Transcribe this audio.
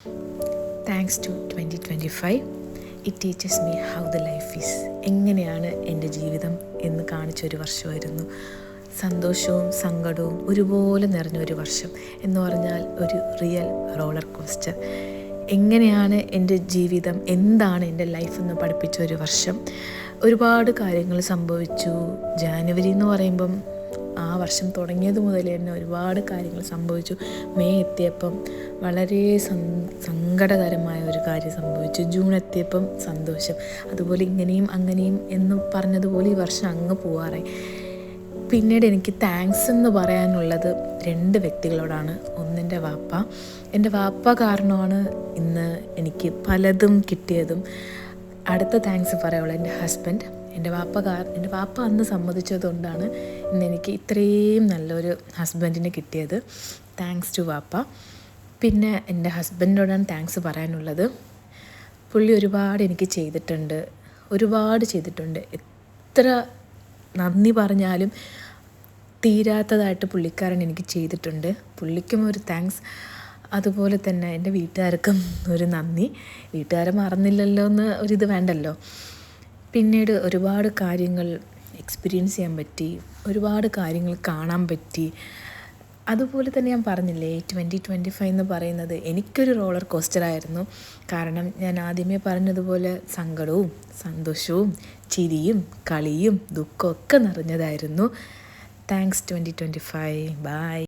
Thanks to 2025 it teaches me how the life is. എങ്ങനെയാണ് എൻ്റെ ജീവിതം എന്ന് കാണിച്ചൊരു വർഷമായിരുന്നു. സന്തോഷവും സങ്കടവും ഒരുപോലെ നിറഞ്ഞൊരു വർഷം എന്ന് പറഞ്ഞാൽ ഒരു റിയൽ റോളർ കോസ്റ്റർ. എങ്ങനെയാണ് എൻ്റെ ജീവിതം, എന്താണ് എൻ്റെ ലൈഫ് എന്ന് പഠിപ്പിച്ച ഒരു വർഷം. ഒരുപാട് കാര്യങ്ങൾ സംഭവിച്ചു. ജാനുവരി എന്ന് പറയുമ്പം ആ വർഷം തുടങ്ങിയത് മുതൽ തന്നെ ഒരുപാട് കാര്യങ്ങൾ സംഭവിച്ചു. മെയ് എത്തിയപ്പം വളരെ സങ്കടകരമായ ഒരു കാര്യം സംഭവിച്ചു. ജൂൺ എത്തിയപ്പം സന്തോഷം. അതുപോലെ ഇങ്ങനെയും അങ്ങനെയും എന്ന് പറഞ്ഞതുപോലെ ഈ വർഷം അങ്ങ് പോവാറായി. പിന്നീട് എനിക്ക് താങ്ക്സ് എന്ന് പറയാനുള്ളത് 2 വ്യക്തികളോടാണ്. ഒന്ന് എൻ്റെ വാപ്പ കാരണമാണ് ഇന്ന് എനിക്ക് പലതും കിട്ടിയതും. അടുത്ത താങ്ക്സ് പറയുള്ളൂ എൻ്റെ ഹസ്ബൻഡ്. എൻ്റെ വാപ്പ അന്ന് സമ്മതിച്ചതുകൊണ്ടാണ് ഇന്ന് എനിക്ക് ഇത്രയും നല്ലൊരു ഹസ്ബൻഡിനെ കിട്ടിയത്. താങ്ക്സ് ടു വാപ്പ. പിന്നെ എൻ്റെ ഹസ്ബൻഡിനോടാണ് താങ്ക്സ് പറയാനുള്ളത്. പുള്ളി ഒരുപാട് എനിക്ക് ചെയ്തിട്ടുണ്ട്. എത്ര നന്ദി പറഞ്ഞാലും തീരാത്തതായിട്ട് പുള്ളിക്കാരൻ എനിക്ക് ചെയ്തിട്ടുണ്ട്. പുള്ളിക്കും ഒരു താങ്ക്സ്. അതുപോലെ തന്നെ എൻ്റെ വീട്ടുകാർക്കും ഒരു നന്ദി. വീട്ടുകാരെ മറന്നില്ലല്ലോ എന്ന് ഒരിത് വേണ്ടല്ലോ. പിന്നീട് ഒരുപാട് കാര്യങ്ങൾ എക്സ്പീരിയൻസ് ചെയ്യാൻ പറ്റി, ഒരുപാട് കാര്യങ്ങൾ കാണാൻ പറ്റി. അതുപോലെ തന്നെ ഞാൻ പറഞ്ഞില്ലേ, 2025 എന്ന് പറയുന്നത് എനിക്കൊരു റോളർ കോസ്റ്ററായിരുന്നു. കാരണം ഞാൻ ആദ്യമേ പറഞ്ഞതുപോലെ സങ്കടവും സന്തോഷവും ചിരിയും കളിയും ദുഃഖമൊക്കെ നിറഞ്ഞതായിരുന്നു. താങ്ക്സ് 2025. ബൈ.